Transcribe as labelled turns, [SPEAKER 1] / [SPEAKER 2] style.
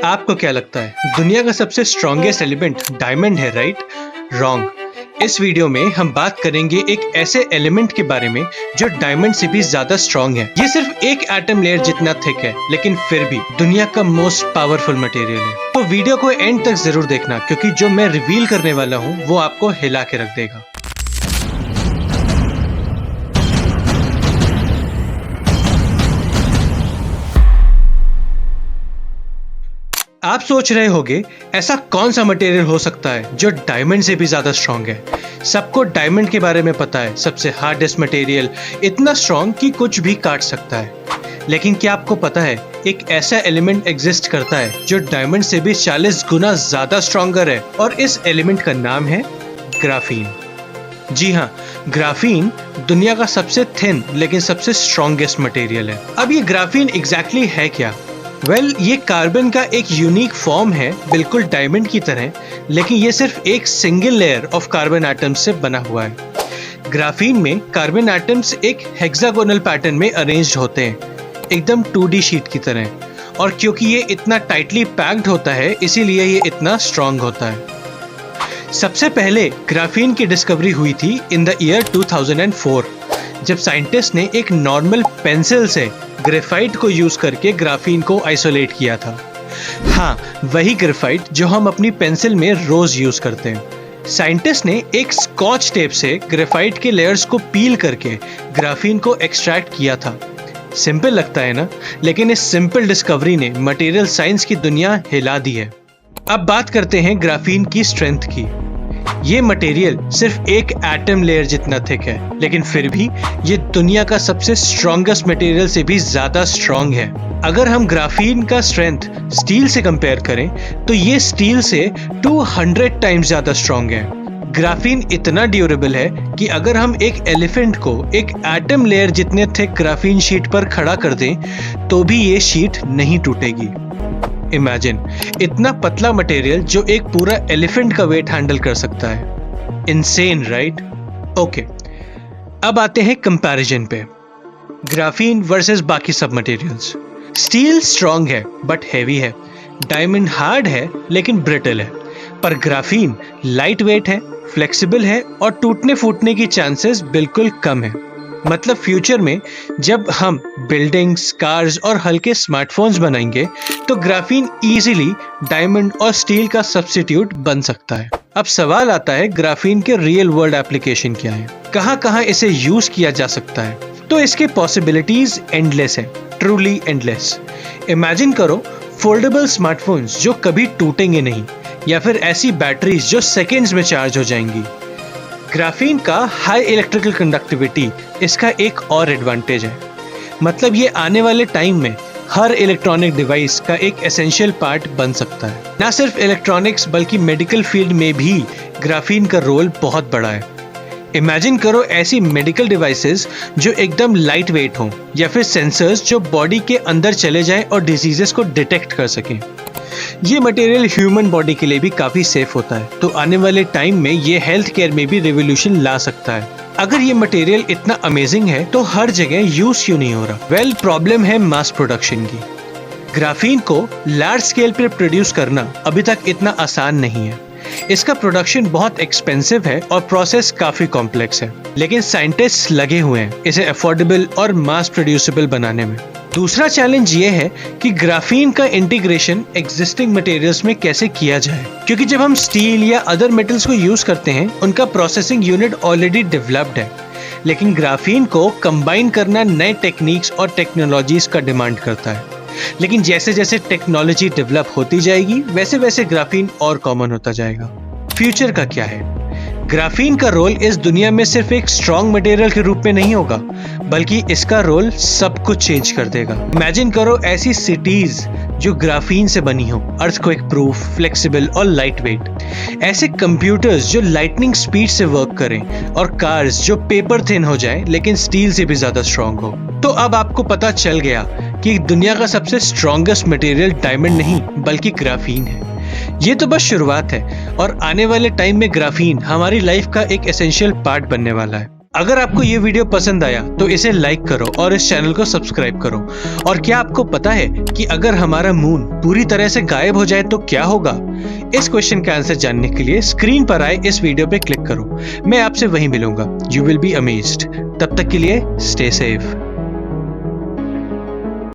[SPEAKER 1] आपको क्या लगता है दुनिया का सबसे स्ट्रॉन्गेस्ट एलिमेंट डायमंड है, राइट? रॉन्ग। इस वीडियो में हम बात करेंगे एक ऐसे एलिमेंट के बारे में जो डायमंड से भी ज्यादा स्ट्रॉन्ग है। ये सिर्फ एक एटम लेयर जितना थिक है, लेकिन फिर भी दुनिया का मोस्ट पावरफुल मटेरियल है। तो वीडियो को एंड तक जरूर देखना, क्योंकि जो मैं रिवील करने वाला हूँ वो आपको हिला के रख देगा। आप सोच रहे होंगे ऐसा कौन सा मटेरियल हो सकता है जो डायमंड से भी ज्यादा स्ट्रॉन्ग है। सबको डायमंड के बारे में पता है, सबसे हार्डेस्ट मटेरियल, इतना स्ट्रॉन्ग कि कुछ भी काट सकता है। लेकिन क्या आपको पता है एक ऐसा एलिमेंट एग्जिस्ट करता है जो डायमंड से भी 40 गुना ज्यादा स्ट्रॉन्गर है, और इस एलिमेंट का नाम है ग्राफीन। जी हाँ, ग्राफीन दुनिया का सबसे थिन लेकिन सबसे स्ट्रॉन्गेस्ट मटेरियल है। अब ये ग्राफीन एग्जैक्टली है क्या? ये कार्बन का एक यूनिक फॉर्म है, बिल्कुल डायमंड की तरह, लेकिन ये सिर्फ एक single layer of carbon atoms से बना हुआ है। ग्राफीन में कार्बन एटम्स एक हेक्सागोनल पैटर्न में अरेंज्ड होते हैं, एकदम 2D शीट की तरह। और क्योंकि ये इतना टाइटली पैक्ड होता है, इसीलिए ये इतना स्ट्रॉन्ग होता है। सबसे पहले ग्राफीन की डिस्कवरी हुई थी इन द ईयर 2004, जब साइंटिस्ट ने एक नॉर्मल पेंसिल से ग्रेफाइट को यूज करके ग्राफीन को आइसोलेट किया था। हाँ, वही ग्रेफाइट जो हम अपनी पेंसिल में रोज यूज करते हैं। साइंटिस्ट ने एक स्कॉच टेप से ग्रेफाइट के लेयर्स को पील करके ग्राफीन को एक्सट्रैक्ट किया था। सिंपल लगता है ना, लेकिन इस सिंपल डिस्कवरी ने मटेरियल साइंस की दुनिया हिला दी है। अब बात करते हैं ग्राफीन की स्ट्रेंथ की। ये मटेरियल सिर्फ एक एटम लेयर जितना थिक है, लेकिन फिर भी ये दुनिया का सबसे स्ट्रॉन्गेस्ट मटेरियल से भी ज्यादा स्ट्रॉन्ग है। अगर हम ग्राफीन का स्ट्रेंथ स्टील से कंपेयर करें तो ये स्टील से 200 टाइम्स ज्यादा स्ट्रॉन्ग है। ग्राफीन इतना ड्यूरेबल है कि अगर हम एक एलिफेंट को एक एटम लेयर जितने थिक ग्राफीन शीट पर खड़ा कर दें तो भी ये शीट नहीं टूटेगी। इमेजिन, इतना पतला मटेरियल जो एक पूरा एलिफेंट का वेट हैंडल कर सकता है। Insane, right? ओके, अब आते हैं कंपैरिजन पे। ग्राफीन वर्सेस बाकी सब मटेरियल्स। स्टील स्ट्रॉन्ग है बट हैवी है, डायमंड हार्ड है लेकिन ब्रिटल है, पर ग्राफीन लाइट वेट है, फ्लेक्सिबल है और टूटने फूटने की चांसेस बिल्कुल कम है। मतलब फ्यूचर में जब हम बिल्डिंग्स, कार्स और हल्के स्मार्टफोन्स बनाएंगे तो ग्राफीन इजीली डायमंड और स्टील का सब्स्टिट्यूट बन सकता है। अब सवाल आता है, ग्राफीन के रियल वर्ल्ड एप्लीकेशन क्या है? कहाँ इसे यूज किया जा सकता है? तो इसके पॉसिबिलिटीज एंडलेस है, ट्रूली एंडलेस। इमेजिन करो फोल्डेबल स्मार्टफोन्स जो कभी टूटेंगे नहीं, या फिर ऐसी बैटरीज जो सेकेंड्स में चार्ज हो जाएंगी। ग्राफीन का हाई इलेक्ट्रिकल कंडक्टिविटी इसका एक और एडवांटेज है। मतलब ये आने वाले टाइम में हर इलेक्ट्रॉनिक डिवाइस का एक एसेंशियल पार्ट बन सकता है। ना सिर्फ इलेक्ट्रॉनिक्स बल्कि मेडिकल फील्ड में भी ग्राफीन का रोल बहुत बड़ा है। इमेजिन करो ऐसी मेडिकल डिवाइसेस जो एकदम लाइट वेट हों, या फिर सेंसर्स जो बॉडी के अंदर चले जाएं और डिजीजेस को डिटेक्ट कर सकें। ये मटेरियल ह्यूमन बॉडी के लिए भी काफी सेफ होता है, तो आने वाले टाइम में ये हेल्थ केयर में भी रिवॉल्यूशन ला सकता है। अगर ये मटेरियल इतना अमेजिंग है तो हर जगह यूज क्यों नहीं हो रहा? प्रॉब्लम है मास प्रोडक्शन की। ग्राफीन को लार्ज स्केल पर प्रोड्यूस करना अभी तक इतना आसान नहीं है। इसका प्रोडक्शन बहुत एक्सपेंसिव है और प्रोसेस काफी कॉम्प्लेक्स है, लेकिन साइंटिस्ट लगे हुए हैं इसे अफोर्डेबल और मास प्रोड्यूसेबल बनाने में। दूसरा चैलेंज ये है कि ग्राफीन का इंटीग्रेशन एग्जिस्टिंग मटेरियल्स में कैसे किया जाए, क्योंकि जब हम स्टील या अदर मेटल्स को यूज करते हैं उनका प्रोसेसिंग यूनिट ऑलरेडी डेवलप्ड है, लेकिन ग्राफीन को कंबाइन करना नए टेक्निक्स और टेक्नोलॉजीज का डिमांड करता है। लेकिन जैसे जैसे टेक्नोलॉजी डेवलप होती जाएगी वैसे वैसे ग्राफीन और कॉमन होता जाएगा। फ्यूचर का क्या है? ग्राफीन का रोल इस दुनिया में सिर्फ एक स्ट्रॉन्ग मटेरियल के रूप में नहीं होगा, बल्कि इसका रोल सब कुछ चेंज कर देगा। इमेजिन करो ऐसी सिटीज जो ग्राफीन से बनी हो, अर्थक्वेक प्रूफ, फ्लेक्सिबल और लाइट वेट। ऐसे कंप्यूटर्स जो लाइटनिंग स्पीड से वर्क करें, और कार्स जो पेपर थिन हो जाए लेकिन स्टील से भी ज्यादा स्ट्रॉन्ग हो। तो अब आपको पता चल गया कि दुनिया का सबसे स्ट्रॉन्गेस्ट मटेरियल डायमंड नहीं बल्कि ग्राफीन है। ये तो बस शुरुआत है, और आने वाले टाइम में ग्राफीन हमारी लाइफ का एक एसेंशियल पार्ट बनने वाला है। अगर आपको ये वीडियो पसंद आया तो इसे लाइक करो और इस चैनल को सब्सक्राइब करो। और क्या आपको पता है कि अगर हमारा मून पूरी तरह से गायब हो जाए तो क्या होगा? इस क्वेश्चन का आंसर जानने के लिए स्क्रीन पर आए इस वीडियो पे क्लिक करो। मैं आपसे वहीं मिलूंगा। You will be amazed. तब तक के लिए स्टे सेफ।